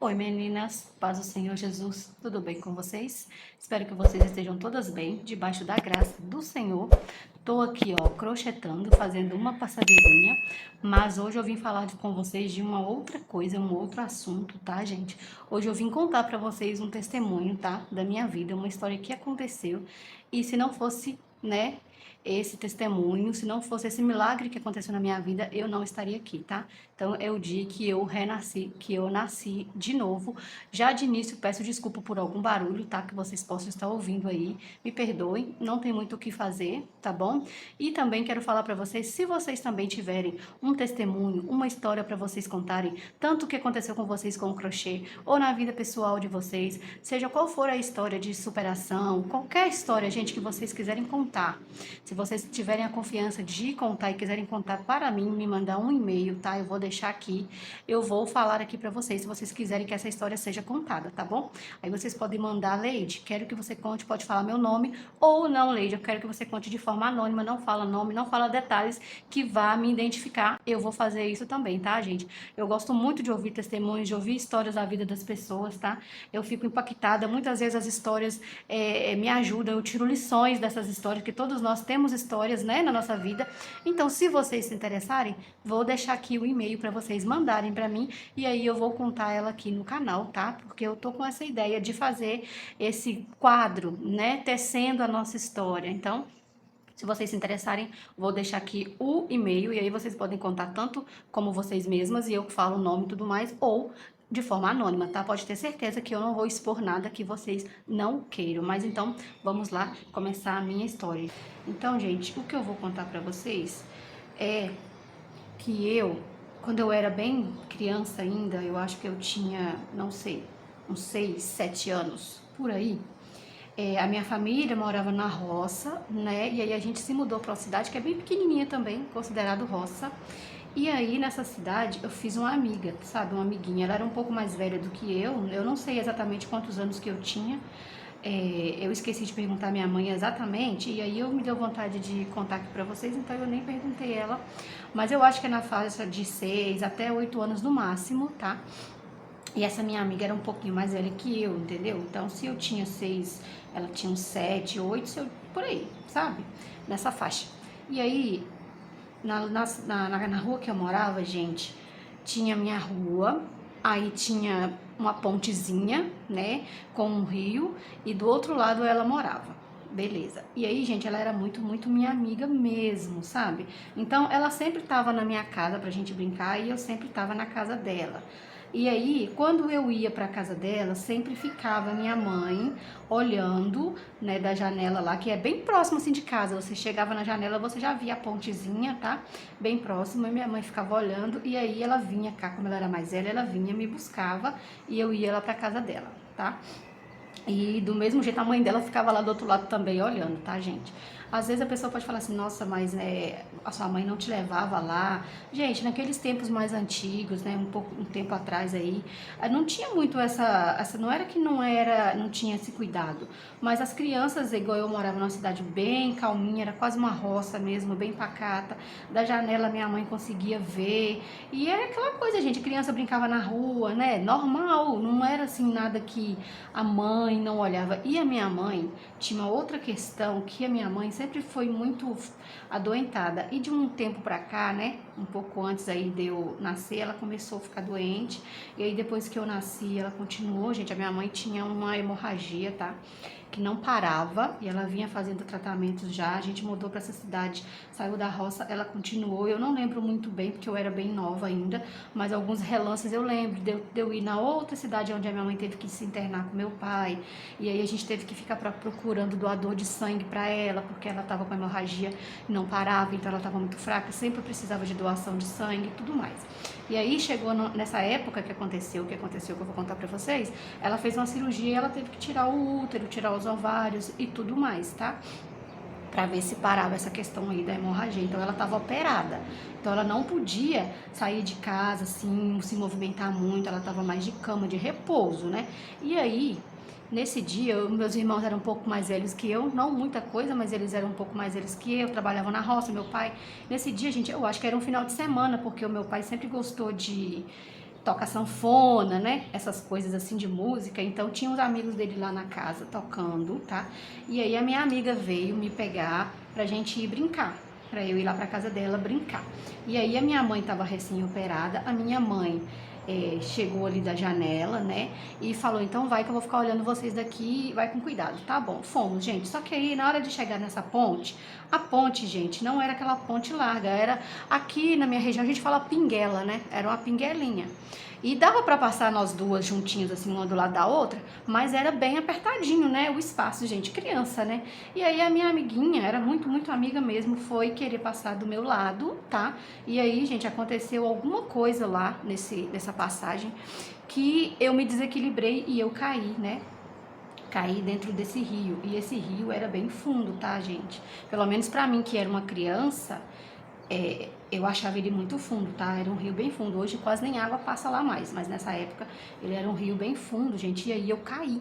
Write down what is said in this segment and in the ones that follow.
Oi meninas, paz do Senhor Jesus, tudo bem com vocês? Espero que vocês estejam todas bem, debaixo da graça do Senhor. Tô aqui, ó, crochetando, fazendo uma passadeirinha, mas hoje eu vim falar com vocês de uma outra coisa, um outro assunto, tá, gente? Hoje eu vim contar pra vocês um testemunho, tá, da minha vida, uma história que aconteceu, e se não fosse, né, esse testemunho, se não fosse esse milagre que aconteceu na minha vida, eu não estaria aqui, tá? Então é o dia que eu renasci, que eu nasci de novo. Já de início peço desculpa por algum barulho, tá? Que vocês possam estar ouvindo aí. Me perdoem, não tem muito o que fazer, tá bom? E também quero falar para vocês, se vocês também tiverem um testemunho, uma história para vocês contarem, tanto o que aconteceu com vocês com o crochê, ou na vida pessoal de vocês, seja qual for a história de superação, qualquer história, gente, que vocês quiserem contar. Se vocês tiverem a confiança de contar e quiserem contar para mim, me mandar um e-mail, tá? Eu vou deixar aqui, eu vou falar aqui para vocês, se vocês quiserem que essa história seja contada, tá bom? Aí vocês podem mandar, Leide, quero que você conte, pode falar meu nome, ou não, Leide, eu quero que você conte de forma anônima, não fala nome, não fala detalhes que vá me identificar. Eu vou fazer isso também, tá, gente? Eu gosto muito de ouvir testemunhos, de ouvir histórias da vida das pessoas, tá? Eu fico impactada, muitas vezes as histórias me ajudam, eu tiro lições dessas histórias, que todos nós temos histórias, né, na nossa vida. Então, se vocês se interessarem, vou deixar aqui o e-mail para vocês mandarem para mim, e aí eu vou contar ela aqui no canal, tá? Porque eu tô com essa ideia de fazer esse quadro, né, tecendo a nossa história. Então, se vocês se interessarem, vou deixar aqui o e-mail, e aí vocês podem contar tanto como vocês mesmas, e eu falo o nome e tudo mais, ou de forma anônima, tá? Pode ter certeza que eu não vou expor nada que vocês não queiram. Mas então, vamos lá começar a minha história. Então, gente, o que eu vou contar pra vocês é que quando eu era bem criança ainda, eu acho que eu tinha, não sei, uns 6, 7 anos, por aí, a minha família morava na roça, né? E aí a gente se mudou para uma cidade que é bem pequenininha também, considerado roça. E aí nessa cidade eu fiz uma amiga, sabe? Uma amiguinha. Ela era um pouco mais velha do que eu não sei exatamente quantos anos que eu tinha. Eu esqueci de perguntar à minha mãe exatamente, e aí eu me deu vontade de contar aqui pra vocês, então eu nem perguntei ela. Mas eu acho que é na faixa de 6 até 8 anos no máximo, tá? E essa minha amiga era um pouquinho mais velha que eu, entendeu? Então, se eu tinha 6, ela tinha uns 7, 8, por aí, sabe? Nessa faixa. E aí, na rua que eu morava, gente, tinha minha rua, aí tinha uma pontezinha, né, com um rio, e do outro lado ela morava. Beleza. E aí, gente, ela era muito, muito minha amiga mesmo, sabe? Então, ela sempre tava na minha casa pra gente brincar e eu sempre tava na casa dela. E aí, quando eu ia para casa dela, sempre ficava minha mãe olhando, né, da janela lá, que é bem próximo assim de casa. Você chegava na janela, você já via a pontezinha, tá? Bem próximo, e minha mãe ficava olhando, e aí ela vinha cá, como ela era mais velha, ela vinha, me buscava, e eu ia lá para casa dela, tá? E do mesmo jeito a mãe dela ficava lá do outro lado também olhando, tá, gente? Às vezes a pessoa pode falar assim, nossa, mas a sua mãe não te levava lá. Gente, naqueles tempos mais antigos, né, um tempo atrás aí, não tinha muito essa não era que não tinha esse cuidado, mas as crianças, igual eu morava numa cidade bem calminha, era quase uma roça mesmo, bem pacata, da janela minha mãe conseguia ver, e era aquela coisa, gente, a criança brincava na rua, né, normal, não era assim nada que a mãe não olhava. E a minha mãe tinha uma outra questão, que a minha mãe sempre foi muito adoentada, e de um tempo pra cá, né, um pouco antes aí de eu nascer, ela começou a ficar doente, e aí depois que eu nasci, ela continuou, gente, a minha mãe tinha uma hemorragia, tá, que não parava, e ela vinha fazendo tratamentos já, a gente mudou pra essa cidade, saiu da roça, ela continuou, eu não lembro muito bem, porque eu era bem nova ainda, mas alguns relances eu lembro de eu ir na outra cidade onde a minha mãe teve que se internar com meu pai, e aí a gente teve que ficar procurando doador de sangue pra ela, porque ela tava com hemorragia e não parava, então ela tava muito fraca, sempre precisava de doação de sangue e tudo mais. E aí chegou nessa época que aconteceu, que eu vou contar pra vocês, ela fez uma cirurgia e ela teve que tirar o útero, tirar os ovários e tudo mais, tá? Pra ver se parava essa questão aí da hemorragia. Então ela tava operada. Então ela não podia sair de casa, assim, se movimentar muito, ela tava mais de cama, de repouso, né? E aí Nesse dia, meus irmãos eram um pouco mais velhos que eu, não muita coisa, mas eles eram um pouco mais velhos que eu, trabalhavam na roça, meu pai. Nesse dia, gente, eu acho que era um final de semana, porque o meu pai sempre gostou de tocar sanfona, né? Essas coisas assim de música. Então tinha uns amigos dele lá na casa tocando, tá? E aí a minha amiga veio me pegar pra gente ir brincar, pra eu ir lá pra casa dela brincar. E aí a minha mãe tava recém-operada, a minha mãe chegou ali da janela, né? E falou, então vai que eu vou ficar olhando vocês daqui, vai com cuidado. Tá bom, fomos, gente. Só que aí, na hora de chegar nessa ponte, a ponte, gente, não era aquela ponte larga, era aqui na minha região, a gente fala pinguela, né? Era uma pinguelinha. E dava para passar nós duas juntinhas, assim, uma do lado da outra, mas era bem apertadinho, né? O espaço, gente, criança, né? E aí a minha amiguinha, era muito, muito amiga mesmo, foi querer passar do meu lado, tá? E aí, gente, aconteceu alguma coisa lá nessa passagem que eu me desequilibrei e eu caí, né? Caí dentro desse rio. E esse rio era bem fundo, tá, gente? Pelo menos pra mim, que era uma criança, eu achava ele muito fundo, tá? Era um rio bem fundo. Hoje quase nem água passa lá mais, mas nessa época ele era um rio bem fundo, gente. E aí eu caí.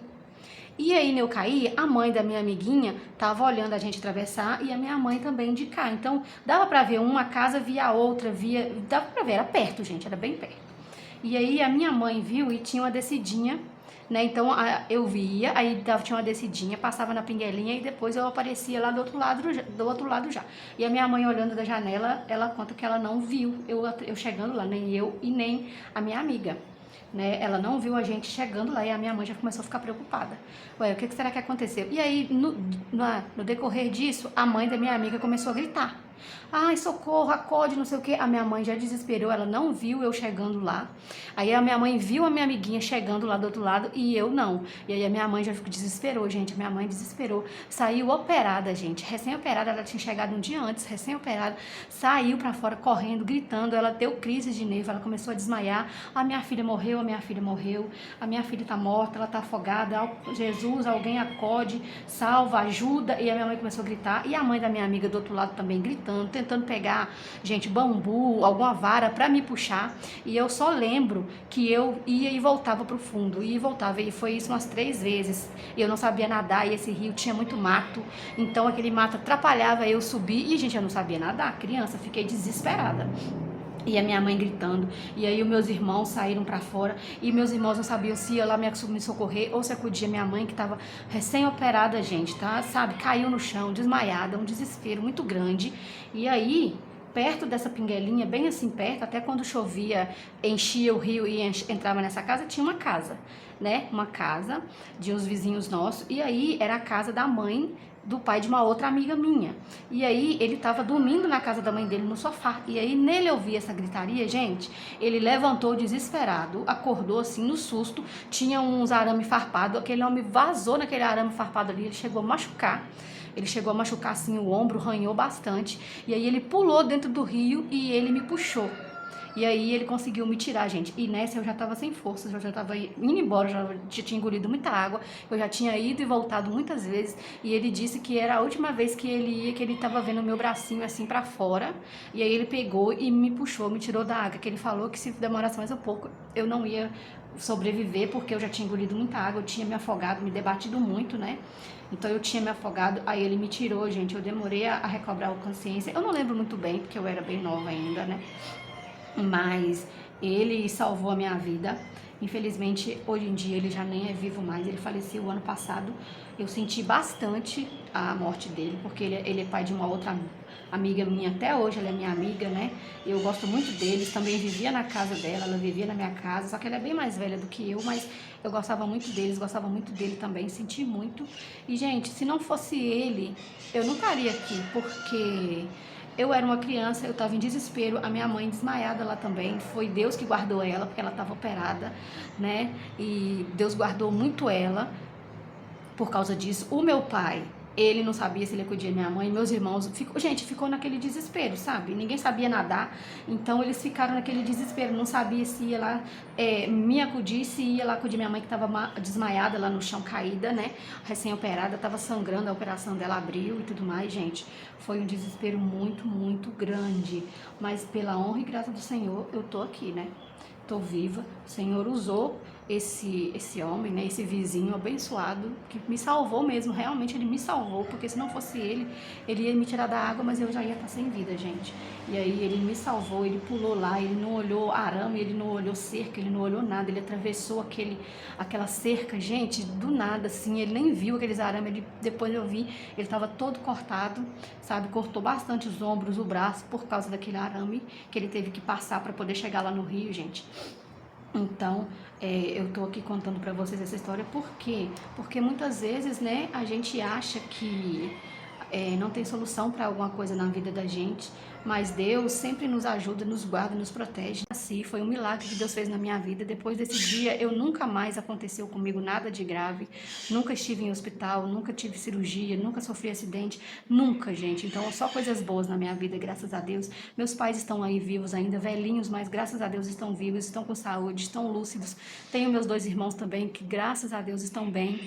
E aí, eu caí, a mãe da minha amiguinha tava olhando a gente atravessar e a minha mãe também de cá. Então, dava pra ver uma casa, via a outra, dava pra ver, era perto, gente, era bem perto. E aí, a minha mãe viu e tinha uma descidinha, né? Então, eu via, aí tinha uma descidinha, passava na pinguelinha e depois eu aparecia lá do outro lado já. E a minha mãe olhando da janela, ela conta que ela não viu eu chegando lá, nem eu e nem a minha amiga. Né? Ela não viu a gente chegando lá e a minha mãe já começou a ficar preocupada. Ué, o que será que aconteceu? E aí, no decorrer disso, a mãe da minha amiga começou a gritar. Ai, socorro, acorde, não sei o que. A minha mãe já desesperou, ela não viu eu chegando lá. Aí a minha mãe viu a minha amiguinha chegando lá do outro lado e eu não. E aí a minha mãe já desesperou, gente. A minha mãe desesperou. Saiu operada, gente. Recém-operada, ela tinha chegado um dia antes, recém-operada. Saiu pra fora correndo, gritando. Ela deu crise de nervo, ela começou a desmaiar. A minha filha morreu, a minha filha morreu. A minha filha tá morta, ela tá afogada. Jesus, alguém acode, salva, ajuda. E a minha mãe começou a gritar. E a mãe da minha amiga do outro lado também gritando, tentando pegar, gente, bambu, alguma vara pra me puxar. E eu só lembro que eu ia e voltava pro fundo, ia e voltava. E foi isso umas 3 vezes. E eu não sabia nadar e esse rio tinha muito mato. Então aquele mato atrapalhava eu subir. E, gente, eu não sabia nadar. Criança, fiquei desesperada. E a minha mãe gritando, e aí os meus irmãos saíram pra fora, e meus irmãos não sabiam se ia lá me socorrer ou se acudia minha mãe, que tava recém-operada, gente, tá? Sabe? Caiu no chão, desmaiada, um desespero muito grande. E aí, perto dessa pinguelinha, bem assim perto, até quando chovia, enchia o rio e entrava nessa casa, tinha uma casa, né? Uma casa de uns vizinhos nossos, e aí era a casa da mãe do pai de uma outra amiga minha. E aí ele tava dormindo na casa da mãe dele no sofá. E aí nele eu vi essa gritaria, gente. Ele levantou desesperado, acordou assim no susto, tinha uns arame farpado, aquele homem vazou naquele arame farpado ali, ele chegou a machucar. Ele chegou a machucar assim o ombro, arranhou bastante. E aí ele pulou dentro do rio e ele me puxou. E aí ele conseguiu me tirar, gente. E nessa eu já tava sem forças, eu já tava indo embora, já tinha engolido muita água, eu já tinha ido e voltado muitas vezes. E ele disse que era a última vez que ele ia, que ele tava vendo o meu bracinho assim pra fora. E aí ele pegou e me puxou, me tirou da água. Que ele falou que se demorasse mais um pouco, eu não ia sobreviver, porque eu já tinha engolido muita água, eu tinha me afogado, me debatido muito, né? Então eu tinha me afogado, aí ele me tirou, gente. Eu demorei a recobrar a consciência. Eu não lembro muito bem, porque eu era bem nova ainda, né? Mas ele salvou a minha vida. Infelizmente, hoje em dia ele já nem é vivo mais, ele faleceu o ano passado. Eu senti bastante a morte dele, porque ele é pai de uma outra amiga minha, até hoje ela é minha amiga, né? Eu gosto muito deles, também vivia na casa dela, ela vivia na minha casa, só que ela é bem mais velha do que eu, mas eu gostava muito deles, gostava muito dele também, senti muito. E, gente, se não fosse ele, eu não estaria aqui, porque eu era uma criança, eu estava em desespero, a minha mãe desmaiada lá também, foi Deus que guardou ela, porque ela estava operada, né? E Deus guardou muito ela por causa disso. O meu pai, ele não sabia se ele acudia minha mãe, meus irmãos, ficou naquele desespero, sabe? Ninguém sabia nadar, então eles ficaram naquele desespero, não sabia se ia lá me acudir, se ia lá acudir minha mãe, que estava desmaiada lá no chão, caída, né? Recém-operada, estava sangrando, a operação dela abriu e tudo mais, gente. Foi um desespero muito, muito grande, mas pela honra e graça do Senhor, eu tô aqui, né? Tô viva, o Senhor usou esse homem, né, esse vizinho abençoado, que me salvou mesmo, realmente ele me salvou, porque se não fosse ele, ele ia me tirar da água, mas eu já ia estar sem vida, gente. E aí ele me salvou, ele pulou lá, ele não olhou arame, ele não olhou cerca, ele não olhou nada, ele atravessou aquela cerca, gente, do nada, assim, ele nem viu aqueles arames, depois eu vi, ele estava todo cortado, sabe, cortou bastante os ombros, o braço, por causa daquele arame que ele teve que passar para poder chegar lá no rio, gente. Então, eu tô aqui contando para vocês essa história por quê? Porque muitas vezes, né, a gente acha que não tem solução para alguma coisa na vida da gente, mas Deus sempre nos ajuda, nos guarda, nos protege. Assim, foi um milagre que Deus fez na minha vida. Depois desse dia, eu nunca mais aconteceu comigo nada de grave, nunca estive em hospital, nunca tive cirurgia, nunca sofri acidente, nunca, gente. Então, só coisas boas na minha vida, graças a Deus. Meus pais estão aí vivos ainda, velhinhos, mas graças a Deus estão vivos, estão com saúde, estão lúcidos. Tenho meus 2 irmãos também, que graças a Deus estão bem,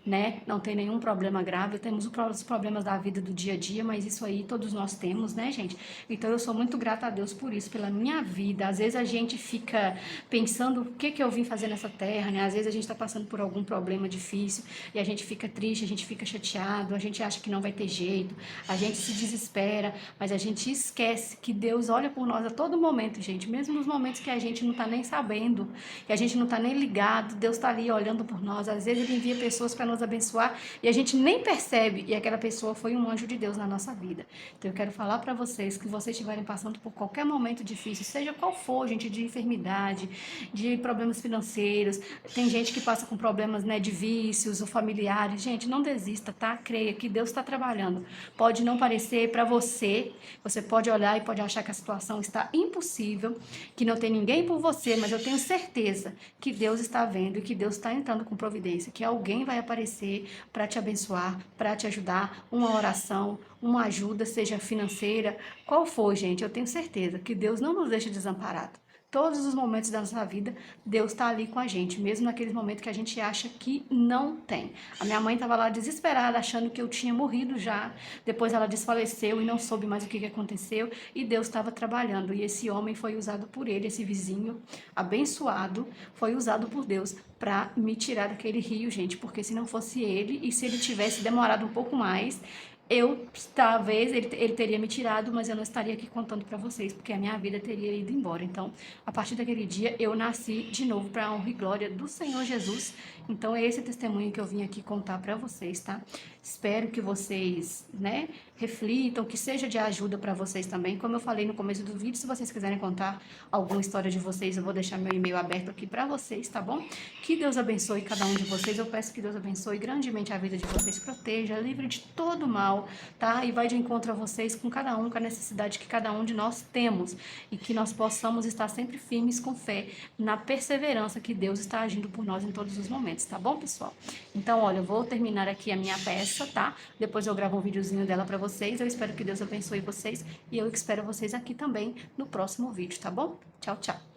né? Não tem nenhum problema grave. Temos os problemas da vida do dia a dia, mas isso aí todos nós temos, né, gente? Então eu sou muito grata a Deus por isso, pela minha vida. Às vezes a gente fica pensando o que eu vim fazer nessa terra, né? Às vezes a gente está passando por algum problema difícil e a gente fica triste, a gente fica chateado, a gente acha que não vai ter jeito, a gente se desespera, mas a gente esquece que Deus olha por nós a todo momento, gente. Mesmo nos momentos que a gente não está nem sabendo, que a gente não está nem ligado, Deus está ali olhando por nós. Às vezes Ele envia pessoas para nos abençoar e a gente nem percebe, e aquela pessoa foi um anjo de Deus na nossa vida. Então eu quero falar para vocês que vocês estiverem passando por qualquer momento difícil, seja qual for, gente, de enfermidade, de problemas financeiros, tem gente que passa com problemas, né, de vícios ou familiares, gente, não desista, tá? Creia que Deus está trabalhando. Pode não parecer para você, você pode olhar e pode achar que a situação está impossível, que não tem ninguém por você, mas eu tenho certeza que Deus está vendo e que Deus está entrando com providência, que alguém vai aparecer para te abençoar, para te ajudar, uma oração, uma ajuda, seja financeira, qual for, gente, eu tenho certeza que Deus não nos deixa desamparado. Todos os momentos da nossa vida, Deus está ali com a gente, mesmo naqueles momentos que a gente acha que não tem. A minha mãe estava lá desesperada, achando que eu tinha morrido já. Depois ela desfaleceu e não soube mais o que aconteceu. E Deus estava trabalhando. E esse homem foi usado por ele, esse vizinho abençoado, foi usado por Deus para me tirar daquele rio, gente. Porque se não fosse ele, e se ele tivesse demorado um pouco mais, talvez ele teria me tirado, mas eu não estaria aqui contando para vocês, porque a minha vida teria ido embora. Então, a partir daquele dia, eu nasci de novo para a honra e glória do Senhor Jesus. Então, é esse testemunho que eu vim aqui contar para vocês, tá? Espero que vocês, né, reflitam, que seja de ajuda para vocês também. Como eu falei no começo do vídeo, se vocês quiserem contar alguma história de vocês, eu vou deixar meu e-mail aberto aqui para vocês, tá bom? Que Deus abençoe cada um de vocês. Eu peço que Deus abençoe grandemente a vida de vocês, proteja, livre de todo mal, tá? E vai de encontro a vocês com cada um, com a necessidade que cada um de nós temos e que nós possamos estar sempre firmes com fé na perseverança que Deus está agindo por nós em todos os momentos, tá bom, pessoal? Então, olha, eu vou terminar aqui a minha peça, tá? Depois eu gravo um videozinho dela para vocês. Eu espero que Deus abençoe vocês e eu espero vocês aqui também no próximo vídeo, tá bom? Tchau, tchau.